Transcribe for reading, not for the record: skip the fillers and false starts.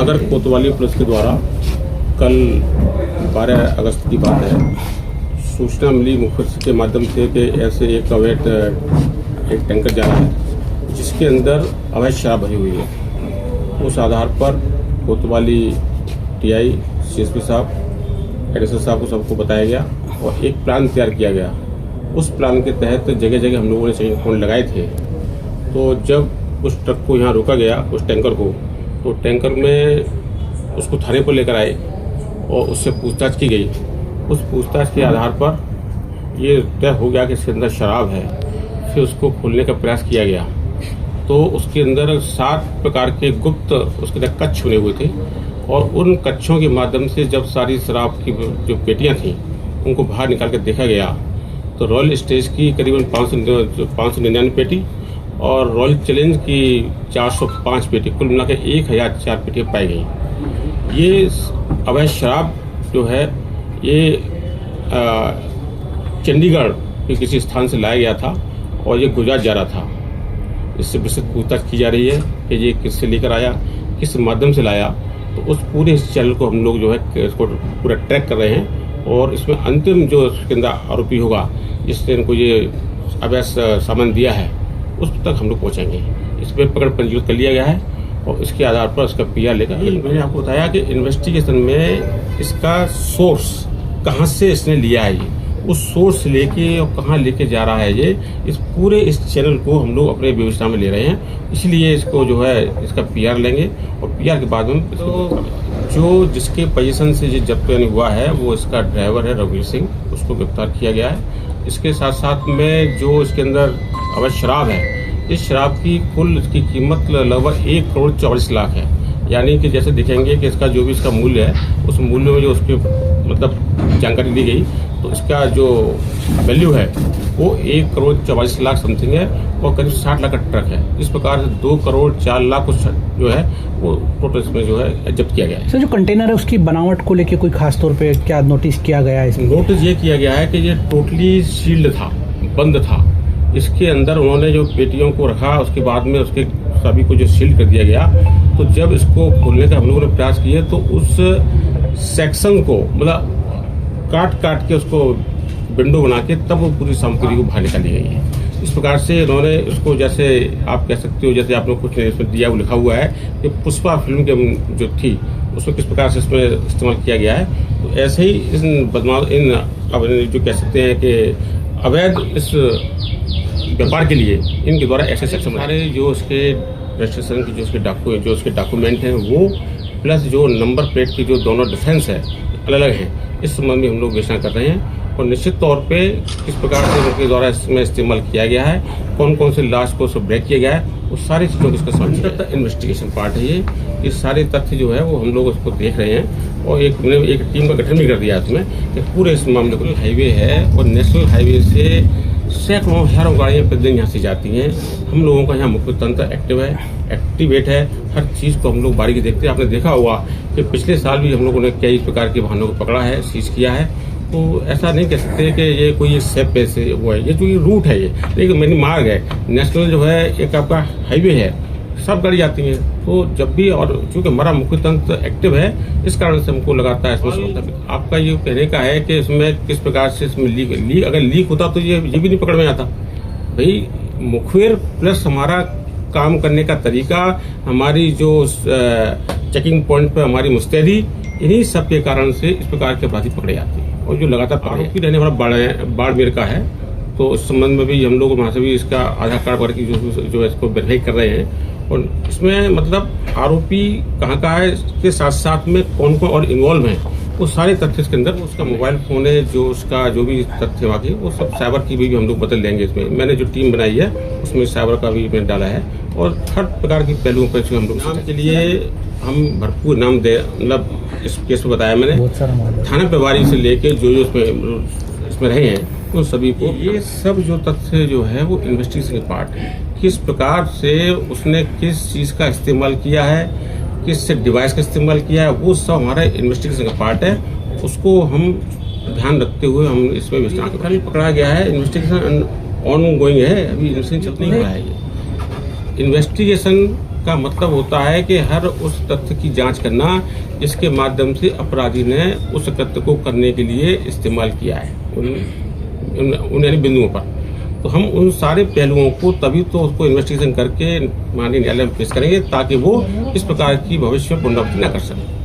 नागर कोतवाली पुलिस के द्वारा कल 12 अगस्त की बात है, सूचना मिली मुखबिर के माध्यम से कि ऐसे एक अवैध एक टैंकर जा रहा है जिसके अंदर अवैध शराब भरी हुई है। उस आधार पर कोतवाली टीआई, सीएसपी साहब, एडीएसपी साहब को सबको बताया गया और एक प्लान तैयार किया गया। उस प्लान के तहत जगह जगह हम लोगों ने चेकिंग पॉइंट लगाए थे। तो जब उस ट्रक को यहाँ रोका गया, उस टैंकर को, तो टैंकर में उसको थाने पर लेकर आए और उससे पूछताछ की गई। उस पूछताछ के आधार पर ये तय हो गया कि इसके अंदर शराब है। फिर उसको खोलने का प्रयास किया गया तो उसके अंदर 7 प्रकार के गुप्त उसके अंदर कच्छ बने हुए थे और उन कच्छों के माध्यम से जब सारी शराब की जो पेटियां थी उनको बाहर निकाल कर देखा गया तो रॉयल स्टेज की करीबन 599 पेटी और रॉयल चैलेंज की 405 पेटी, कुल मिलाकर 1004 पेटियां पाई गई। ये अवैध शराब जो है ये चंडीगढ़ के किसी स्थान से लाया गया था और ये गुजरात जा रहा था। इससे विस्तृत पूछताछ की जा रही है कि ये किससे लेकर आया, किस माध्यम से लाया। तो उस पूरे चैनल को हम लोग जो है इसको पूरा ट्रैक कर रहे हैं और इसमें अंतिम जो इसके अंदर आरोपी होगा जिसने इनको ये अवैध सामान दिया है उस तक हम लोग पहुँचेंगे। इसमें पकड़ पंजीकृत कर लिया गया है और इसके आधार पर उसका पीआर लेकर मैंने आपको बताया कि इन्वेस्टिगेशन में इसका सोर्स कहाँ से इसने लिया है, ये उस सोर्स से लेके और कहाँ लेके जा रहा है, ये इस चैनल को हम लोग अपने विवेचना में ले रहे हैं। इसलिए इसको जो है इसका पीआर लेंगे और पीआर के बाद में जो जिसके पोजीशन से ये जब्त हुआ है वो इसका ड्राइवर है रघुवीर सिंह, उसको गिरफ्तार किया गया है। इसके साथ साथ में जो इसके अंदर अवैध शराब है, इस शराब की कुल इसकी कीमत लगभग 1,44,00,000 है। यानी कि जैसे देखेंगे कि इसका जो भी इसका मूल्य है उस मूल्य में जो उसकी मतलब जानकारी दी गई तो इसका जो वैल्यू है वो 1,44,00,000 समथिंग है और करीब 60 लाख का ट्रक है। इस प्रकार से 2,04,00,000 कुछ जो है वो टोटल इसमें जो है जब्त किया गया है। सर, जो कंटेनर है उसकी बनावट को लेके कोई खास तौर पे क्या नोटिस किया गया है? नोटिस ये किया गया है कि ये टोटली सील्ड था, बंद था। इसके अंदर उन्होंने जो पेटियों को रखा उसके बाद में उसके सभी को जो सील कर दिया गया तो जब इसको खोलने का हम लोगों ने प्रयास किए तो उस सेक्शन को मतलब काट के उसको विंडो बना के तब वो पूरी सामग्री को बाहर निकाली गई है। इस प्रकार से इन्होंने उसको जैसे आप कह सकते हो, जैसे आपने कुछ इसमें दिया, वो लिखा हुआ है कि पुष्पा फिल्म के जो थी उसको किस प्रकार से इसमें इस्तेमाल किया गया है। तो ऐसे ही इन जो कह सकते हैं कि अवैध इस व्यापार के लिए इनके द्वारा ऐसे सेक्शन सारे जो उसके रजिस्ट्रेशन की जो उसके डॉक्यूमेंट हैं वो प्लस जो नंबर प्लेट की जो दोनों डिफेंस है अलग हैं, इस संबंध में हम लोग विवेचना कर रहे हैं और निश्चित तौर पे किस प्रकार से उनके द्वारा इसमें इस्तेमाल किया गया है, कौन कौन से लाश को सब ब्रेक किया गया है, वो सारी चीज़ों को इसका समझ इन्वेस्टिगेशन पार्ट है। ये सारे तथ्य जो है वो हम लोग उसको देख रहे हैं और एक टीम का गठन भी कर दिया है उसमें कि पूरे इस मामले को हाईवे है और नेशनल हाईवे से सैकड़ों हज़ारों गाड़ियाँ प्रतिदिन यहाँ से जाती हैं। हम लोगों का यहाँ मुख्य तंत्र एक्टिवेट है, हर चीज़ को हम लोग बारीकी देखते हैं। आपने देखा होगा कि पिछले साल भी हम लोगों ने कई प्रकार के वाहनों को पकड़ा है, सीज किया है। तो ऐसा नहीं कह सकते कि ये कोई सेफ पे से वो है, ये जो ये रूट है, ये लेकिन मैंने मार्ग है, नेशनल जो है एक आपका हाईवे है, सब गाड़ी जाती हैं। तो जब भी और चूँकि हमारा मुख्य तंत्र एक्टिव है इस कारण से हमको लगातार इसमें आपका ये कहने का है कि इसमें किस प्रकार से इसमें लीक अगर लीक होता तो ये भी नहीं पकड़ में आता। भाई मुखबिर प्लस हमारा काम करने का तरीका, हमारी जो चेकिंग पॉइंट पर हमारी मुस्तैदी, इन्हीं सब के कारण से इस प्रकार के अपराधी पकड़े जाते हैं और जो लगातार आरोपी रहने वाला बाड़मेर का है। तो इस संबंध में भी हम लोग वहाँ से भी इसका आधार कार्ड वगैरह की जो इसको वेरीफाई कर रहे हैं और इसमें मतलब आरोपी कहाँ का है, इसके साथ साथ में कौन कौन और इन्वॉल्व हैं वो सारे तथ्य इसके अंदर। उसका मोबाइल फोन है, जो उसका जो भी तथ्य बाकी वो सब साइबर की भी हम लोग बदल देंगे। इसमें मैंने जो टीम बनाई है उसमें साइबर का भी मैंने डाला है और हर प्रकार की पहलुओं पर हम लोग नाम के लिए हम भरपूर नाम दे मतलब इस केस में बताया मैंने, थाना प्रभारी से लेके जो इसमें रहे हैं उन सभी को। ये सब जो तथ्य जो है वो इन्वेस्टिगेशन के पार्ट है। किस प्रकार से उसने किस चीज़ का इस्तेमाल किया है, किस डिवाइस का इस्तेमाल किया है, वो सब हमारा इन्वेस्टिगेशन का पार्ट है। उसको हम ध्यान रखते हुए हम इसमें विस्तार पकड़ा गया है। इन्वेस्टिगेशन ऑन गोइंग है, अभी इन्वेस्टिगेशन चल नहीं रहा है। इन्वेस्टिगेशन का मतलब होता है कि हर उस तथ्य की जांच करना जिसके माध्यम से अपराधी ने उस कृत्य को करने के लिए इस्तेमाल किया है उन यानी बिंदुओं पर। तो हम उन सारे पहलुओं को तभी तो उसको इन्वेस्टिगेशन करके माननीय न्यायालय में पेश करेंगे ताकि वो इस प्रकार की भविष्य में पुनरावृत्ति न कर सके।